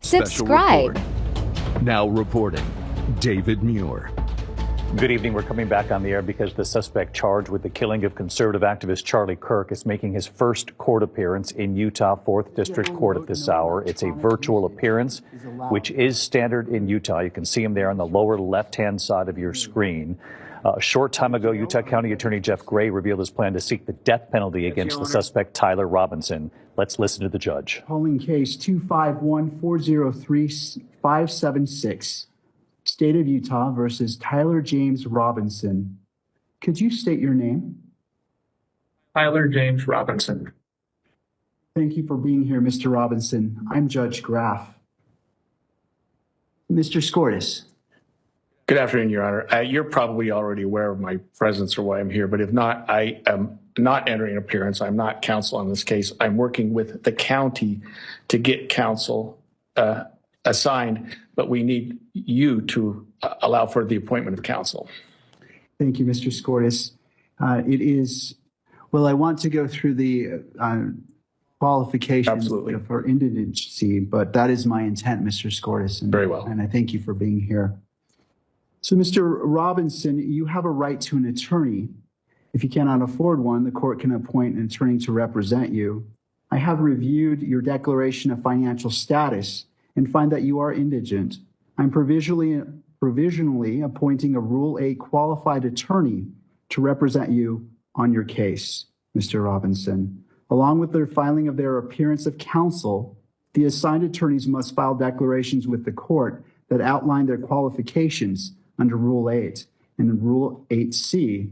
Subscribe. Now reporting, David Muir. Good evening. We're coming back on the air because the suspect charged with the killing of conservative activist Charlie Kirk is making his first court appearance in Utah 4th District Court at this hour. It's a virtual appearance, which is standard in Utah. You can see him there on the lower left-hand side of your screen. A short time ago, Utah County Attorney Jeff Gray revealed his plan to seek the death penalty against the suspect, Tyler Robinson. Let's listen to the judge. Calling case 251-403-576. State of Utah versus Tyler James Robinson. Could you state your name? Tyler James Robinson. Thank you for being here, Mr. Robinson. I'm Judge Graff. Mr. Skortis. Good afternoon, Your Honor. You're probably already aware of my presence or why I'm here, but if not, I am not entering an appearance. I'm not counsel on this case. I'm working with the county to get counsel assigned, but we need you to allow for the appointment of counsel. Thank you, Mr. Skortis. I want to go through the qualifications for indigency, but that is my intent, Mr. Skortis. Very well. And I thank you for being here. So, Mr. Robinson, you have a right to an attorney. If you cannot afford one, the court can appoint an attorney to represent you. I have reviewed your declaration of financial status and find that you are indigent. I'm provisionally appointing a Rule 8 qualified attorney to represent you on your case, Mr. Robinson. Along with the filing of their appearance of counsel, the assigned attorneys must file declarations with the court that outline their qualifications under Rule 8 and Rule 8C,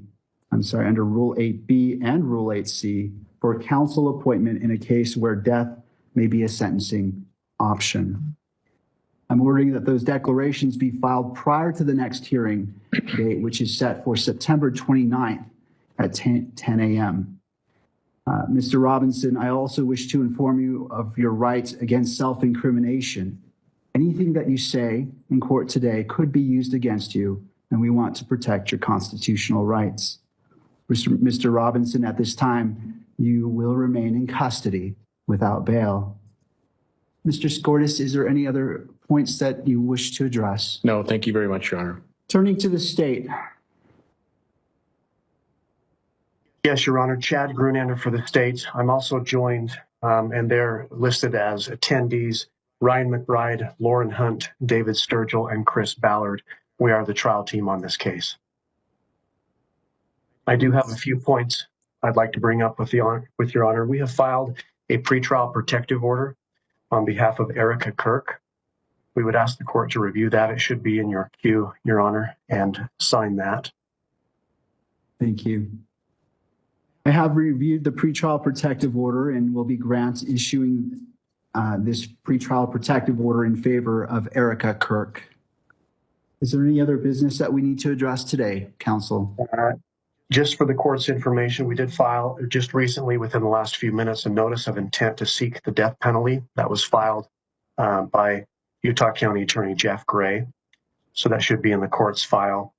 under Rule 8B and Rule 8C for counsel appointment in a case where death may be a sentencing option. I'm ordering that those declarations be filed prior to the next hearing date, which is set for September 29th at 10 a.m. Mr. Robinson, I also wish to inform you of your rights against self-incrimination. Anything that you say in court today could be used against you, and we want to protect your constitutional rights. Mr. Robinson, at this time, you will remain in custody without bail. Mr. Skortis, is there any other points that you wish to address? No, thank you very much, Your Honor. Turning to the state. Yes, Your Honor. Chad Grunander for the state. I'm also joined, and they're listed as attendees, Ryan McBride, Lauren Hunt, David Sturgill, and Chris Ballard. We are the trial team on this case. I do have a few points I'd like to bring up with Your Honor. We have filed a pretrial protective order on behalf of Erica Kirk. We would ask the court to review that. It should be in your queue, Your Honor, and sign that. Thank you. I have reviewed the pretrial protective order and will be issuing this pretrial protective order in favor of Erica Kirk. Is there any other business that we need to address today, counsel? Just for the court's information, we did file just recently, within the last few minutes, a notice of intent to seek the death penalty that was filed by Utah County Attorney Jeff Gray. So that should be in the court's file.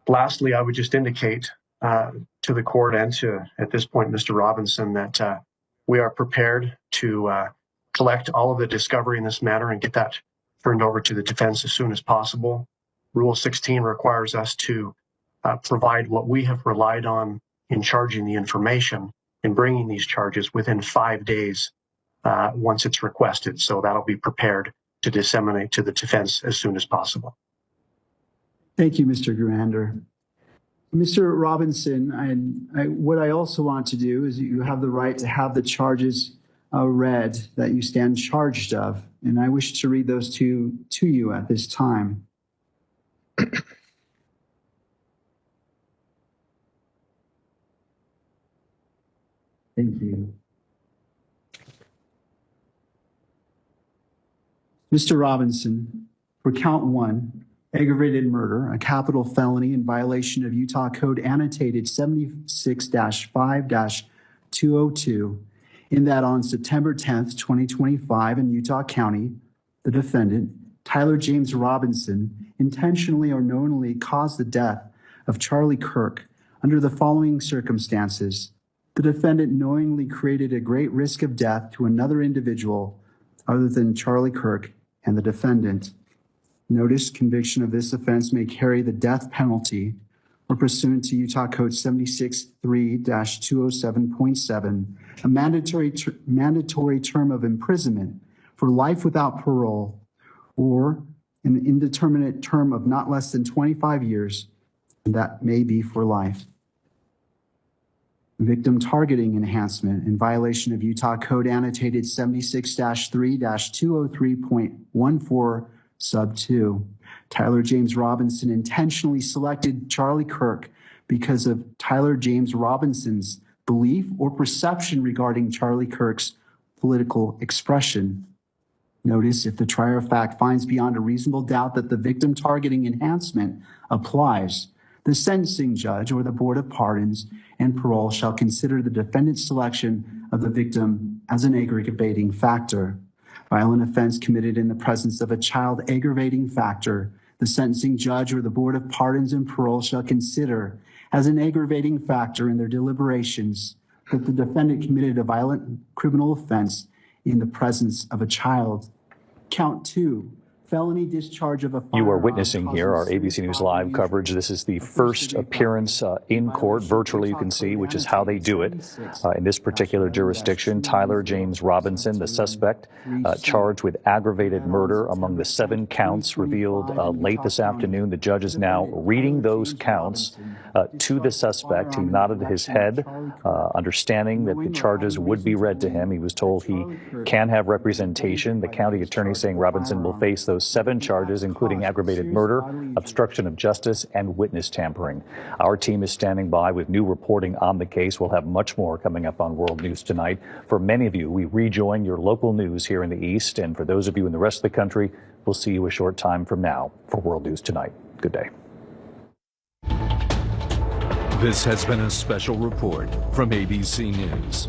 Lastly, I would just indicate to the court and to, at this point, Mr. Robinson, that we are prepared to collect all of the discovery in this matter and get that turned over to the defense as soon as possible. Rule 16 requires us to provide what we have relied on in charging the information and bringing these charges within 5 days once it's requested. So that'll be prepared to disseminate to the defense as soon as possible. Thank you, Mr. Grunander. Mr. Robinson, what I also want to do is you have the right to have the charges read that you stand charged of, and I wish to read those to you at this time. Thank you. Mr. Robinson, for count 1, aggravated murder, a capital felony in violation of Utah Code annotated 76-5-202, in that on September 10th, 2025 in Utah County, the defendant, Tyler James Robinson, intentionally or knowingly caused the death of Charlie Kirk under the following circumstances. The defendant knowingly created a great risk of death to another individual other than Charlie Kirk and the defendant. Notice conviction of this offense may carry the death penalty or pursuant to Utah Code 76.3-207.7, a mandatory term of imprisonment for life without parole or an indeterminate term of not less than 25 years, and that may be for life. Victim targeting enhancement in violation of Utah Code annotated 76-3-203.14 sub 2. Tyler James Robinson intentionally selected Charlie Kirk because of Tyler James Robinson's belief or perception regarding Charlie Kirk's political expression. Notice if the trier of fact finds beyond a reasonable doubt that the victim targeting enhancement applies, the sentencing judge or the Board of Pardons and Parole shall consider the defendant's selection of the victim as an aggravating factor. Violent offense committed in the presence of a child aggravating factor, the sentencing judge or the Board of Pardons and Parole shall consider as an aggravating factor in their deliberations that the defendant committed a violent criminal offense in the presence of a child. Count 2, felony discharge of a firearm. You are witnessing here our ABC News Live coverage. This is the first appearance in court, virtually you can see, which is how they do it. In this particular jurisdiction, Tyler James Robinson, the suspect, charged with aggravated murder among the 7 counts revealed late this afternoon. The judge is now reading those counts to the suspect. He nodded his head, understanding that the charges would be read to him. He was told he can have representation. The county attorney saying Robinson will face those 7 charges, including aggravated murder, obstruction of justice, and witness tampering. Our team is standing by with new reporting on the case. We'll have much more coming up on World News Tonight. For many of you, we rejoin your local news here in the East, and for those of you in the rest of the country, we'll see you a short time from now for World News Tonight. Good day. This has been a special report from ABC News.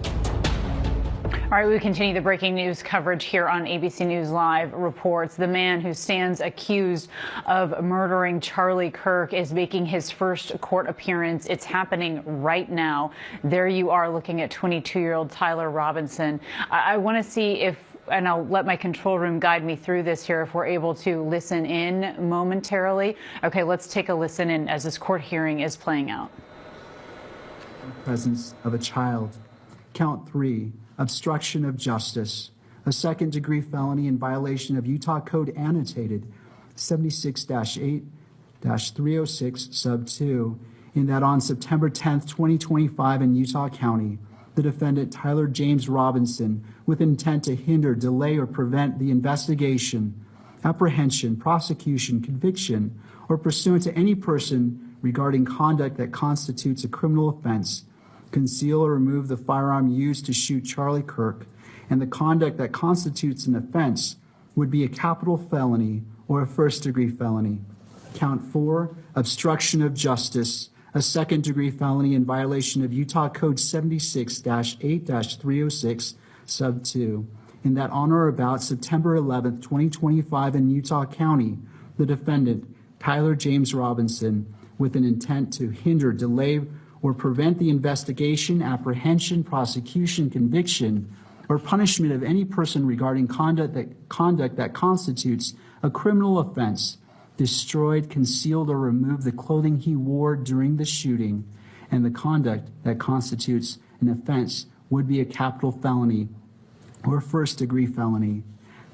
All right, we continue the breaking news coverage here on ABC News Live reports. The man who stands accused of murdering Charlie Kirk is making his first court appearance. It's happening right now. There you are looking at 22-year-old Tyler Robinson. I want to see if, and I'll let my control room guide me through this here, if we're able to listen in momentarily. Okay, let's take a listen in as this court hearing is playing out. Presence of a child. Count 3. Obstruction of justice, a second-degree felony in violation of Utah Code annotated 76-8-306 sub 2, in that on September 10th, 2025 in Utah County, the defendant Tyler James Robinson, with intent to hinder, delay, or prevent the investigation, apprehension, prosecution, conviction, or pursuant to any person regarding conduct that constitutes a criminal offense, conceal or remove the firearm used to shoot Charlie Kirk, and the conduct that constitutes an offense would be a capital felony or a first-degree felony. Count 4, obstruction of justice, a second-degree felony in violation of Utah Code 76-8-306 sub 2, in that on or about September 11th, 2025 in Utah County, the defendant, Tyler James Robinson, with an intent to hinder, delay, or prevent the investigation, apprehension, prosecution, conviction, or punishment of any person regarding conduct that constitutes a criminal offense, destroyed, concealed, or removed the clothing he wore during the shooting, and the conduct that constitutes an offense would be a capital felony or first-degree felony.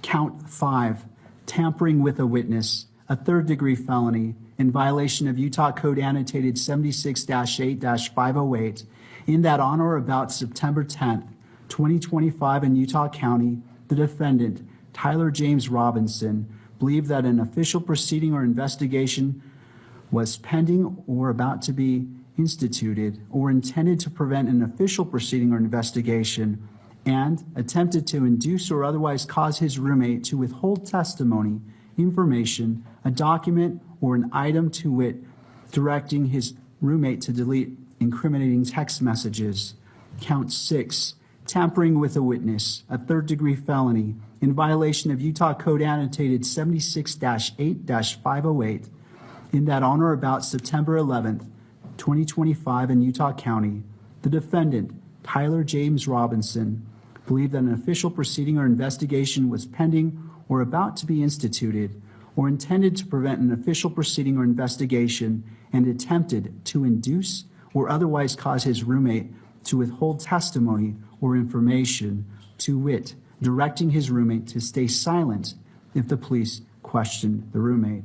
Count 5, tampering with a witness, a third-degree felony, in violation of Utah Code annotated 76-8-508, in that on or about September 10th, 2025 in Utah County, the defendant, Tyler James Robinson, believed that an official proceeding or investigation was pending or about to be instituted or intended to prevent an official proceeding or investigation, and attempted to induce or otherwise cause his roommate to withhold testimony, information, a document, or an item to wit, directing his roommate to delete incriminating text messages. Count 6, tampering with a witness, a third-degree felony, in violation of Utah Code annotated 76-8-508, in that on or about September 11th, 2025 in Utah County, the defendant, Tyler James Robinson, believed that an official proceeding or investigation was pending or about to be instituted, or intended to prevent an official proceeding or investigation and attempted to induce or otherwise cause his roommate to withhold testimony or information, to wit, directing his roommate to stay silent if the police questioned the roommate.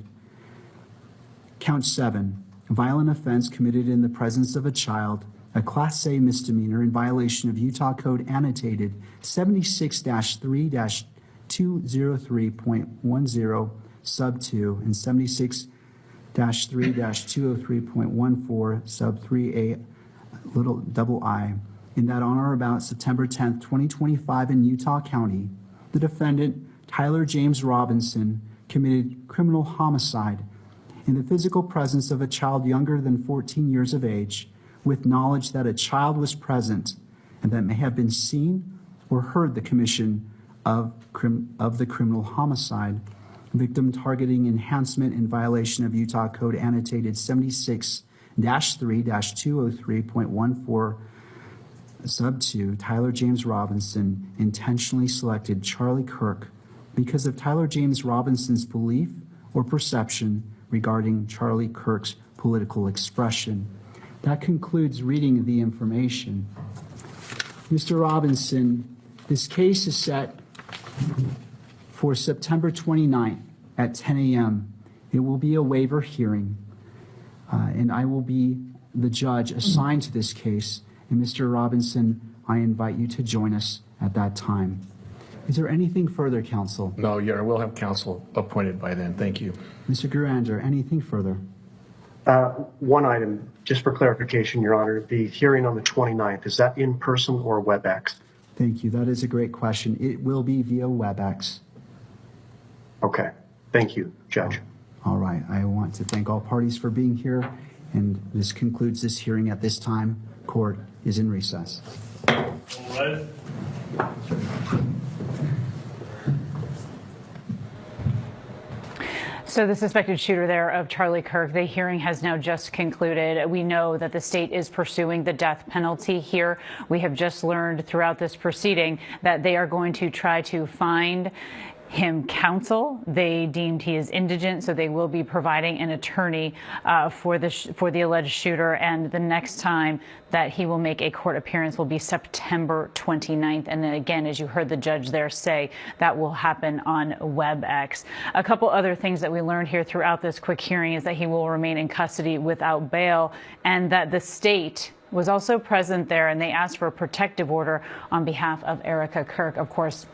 Count 7, violent offense committed in the presence of a child, a Class A misdemeanor in violation of Utah Code Annotated 76-3-203.10 sub 2 and 76-3-203.14 sub 3a little double I, in that on or about September 10th, 2025 in Utah County, the defendant, Tyler James Robinson, committed criminal homicide in the physical presence of a child younger than 14 years of age, with knowledge that a child was present and that may have been seen or heard the commission of the criminal homicide. Victim targeting enhancement in violation of Utah Code Annotated 76-3-203.14 sub 2, Tyler James Robinson intentionally selected Charlie Kirk because of Tyler James Robinson's belief or perception regarding Charlie Kirk's political expression. That concludes reading the information. Mr. Robinson, this case is set for September 29th at 10 a.m. It will be a waiver hearing, and I will be the judge assigned to this case. And Mr. Robinson, I invite you to join us at that time. Is there anything further, counsel? No, yeah, we'll have counsel appointed by then. Thank you. Mr. Gurander, anything further? One item, just for clarification, Your Honor, the hearing on the 29th, is that in person or WebEx? Thank you. That is a great question. It will be via WebEx. Okay. Thank you, Judge. All right. I want to thank all parties for being here, and this concludes this hearing at this time. Court is in recess. All right. So the suspected shooter there of Charlie Kirk, the hearing has now just concluded. We know that the state is pursuing the death penalty here. We have just learned throughout this proceeding that they are going to try to find him counsel. They deemed he is indigent, so they will be providing an attorney for the alleged shooter. And the next time that he will make a court appearance will be September 29th. And then again, as you heard the judge there say, that will happen on WebEx. A couple other things that we learned here throughout this quick hearing is that he will remain in custody without bail, and that the state was also present there, and they asked for a protective order on behalf of Erica Kirk. Of course,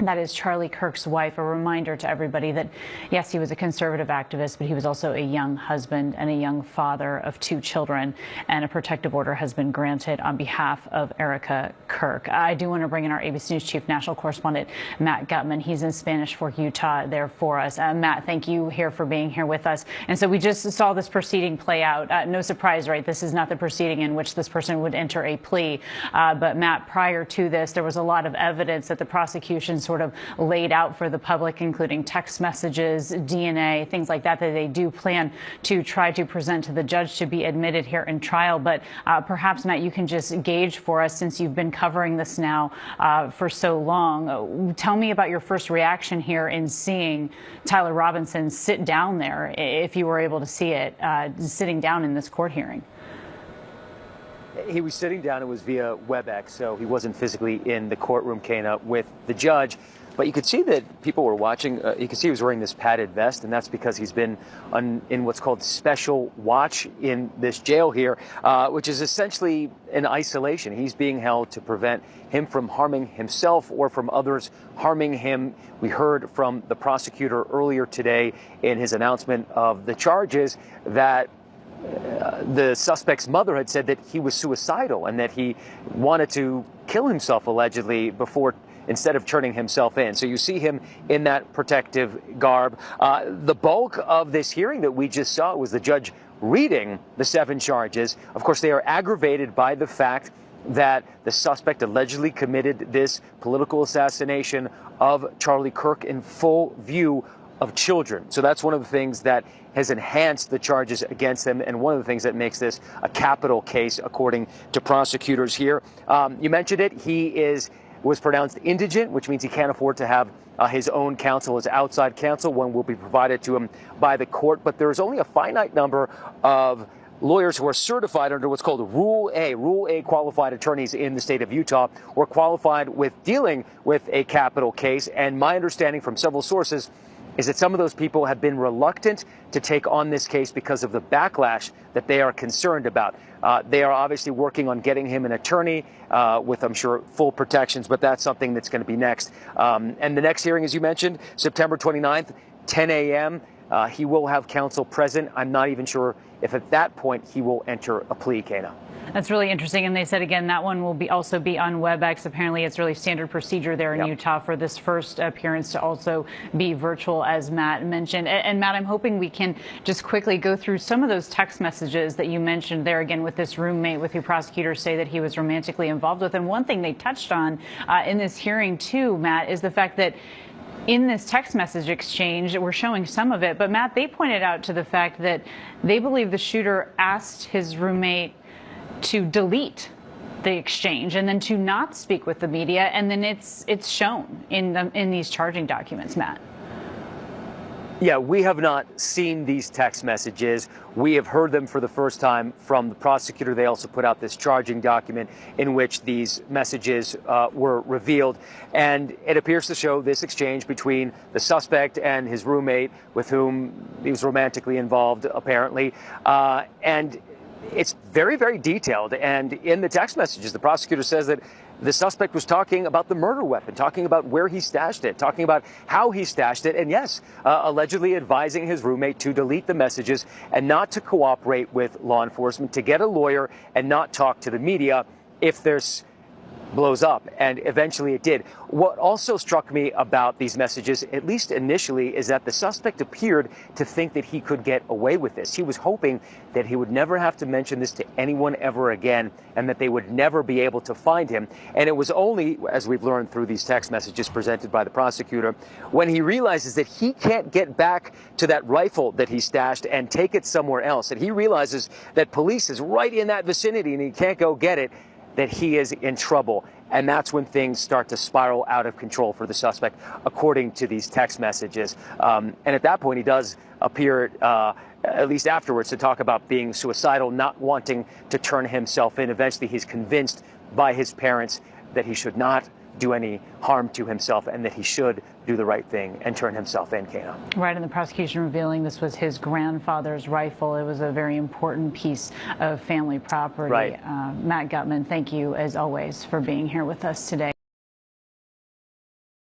that is Charlie Kirk's wife. A reminder to everybody that, yes, he was a conservative activist, but he was also a young husband and a young father of 2 children, and a protective order has been granted on behalf of Erica Kirk. I do want to bring in our ABC News chief national correspondent, Matt Gutman. He's in Spanish Fork, Utah, there for us. Matt, thank you here for being here with us. And so we just saw this proceeding play out. No surprise, right? This is not the proceeding in which this person would enter a plea. But Matt, prior to this, there was a lot of evidence that the prosecution sort of laid out for the public, including text messages, DNA, things like that, that they do plan to try to present to the judge to be admitted here in trial. But perhaps, Matt, you can just gauge for us, since you've been covering this now for so long. Tell me about your first reaction here in seeing Tyler Robinson sit down there, if you were able to see it, sitting down in this court hearing. He was sitting down. It was via WebEx, so he wasn't physically in the courtroom, Kana, with the judge. But you could see that people were watching. You could see he was wearing this padded vest, and that's because he's been in what's called special watch in this jail here, which is essentially an isolation. He's being held to prevent him from harming himself or from others harming him. We heard from the prosecutor earlier today in his announcement of the charges that the suspect's mother had said that he was suicidal and that he wanted to kill himself, allegedly, instead of turning himself in. So you see him in that protective garb. The bulk of this hearing that we just saw was the judge reading the 7 charges. Of course, they are aggravated by the fact that the suspect allegedly committed this political assassination of Charlie Kirk in full view of children. So that's one of the things that has enhanced the charges against them, and one of the things that makes this a capital case, according to prosecutors here. You mentioned it. He is was pronounced indigent, which means he can't afford to have his own counsel, his outside counsel. One will be provided to him by the court, but there's only a finite number of lawyers who are certified under what's called Rule A qualified attorneys in the state of Utah, or qualified with dealing with a capital case. And my understanding from several sources is that some of those people have been reluctant to take on this case because of the backlash that they are concerned about. They are obviously working on getting him an attorney with, I'm sure, full protections, but that's something that's going to be next. And the next hearing, as you mentioned, September 29th, 10 a.m., he will have counsel present. I'm not even sure if at that point he will enter a plea, Kana. That's really interesting. And they said, again, that one will also be on WebEx. Apparently, it's really standard procedure there in Utah for this first appearance to also be virtual, as Matt mentioned. And Matt, I'm hoping we can just quickly go through some of those text messages that you mentioned there, again, with this roommate with who prosecutors say that he was romantically involved with. And one thing they touched on in this hearing, too, Matt, is the fact that in this text message exchange, we're showing some of it, but Matt, they pointed out to the fact that they believe the shooter asked his roommate to delete the exchange and then to not speak with the media, and then it's shown in these charging documents, Matt. Yeah, we have not seen these text messages. We have heard them for the first time from the prosecutor. They also put out this charging document in which these messages were revealed. And it appears to show this exchange between the suspect and his roommate, with whom he was romantically involved, apparently. And it's very, very detailed. And in the text messages, the prosecutor says that the suspect was talking about the murder weapon, talking about where he stashed it, talking about how he stashed it, and yes, allegedly advising his roommate to delete the messages and not to cooperate with law enforcement, to get a lawyer and not talk to the media if there's blows up. And eventually it did. What also struck me about these messages, at least initially, is that the suspect appeared to think that he could get away with this. He was hoping that he would never have to mention this to anyone ever again, and that they would never be able to find him. And it was only, as we've learned through these text messages presented by the prosecutor, when he realizes that he can't get back to that rifle that he stashed and take it somewhere else, and he realizes that police is right in that vicinity and he can't go get it, that he is in trouble. And that's when things start to spiral out of control for the suspect, according to these text messages. And at that point, he does appear, at least afterwards, to talk about being suicidal, not wanting to turn himself in. Eventually, he's convinced by his parents that he should not do any harm to himself and that he should do the right thing and turn himself in, Kana. Right, and the prosecution revealing this was his grandfather's rifle. It was a very important piece of family property. Right. Matt Gutman, thank you, as always, for being here with us today.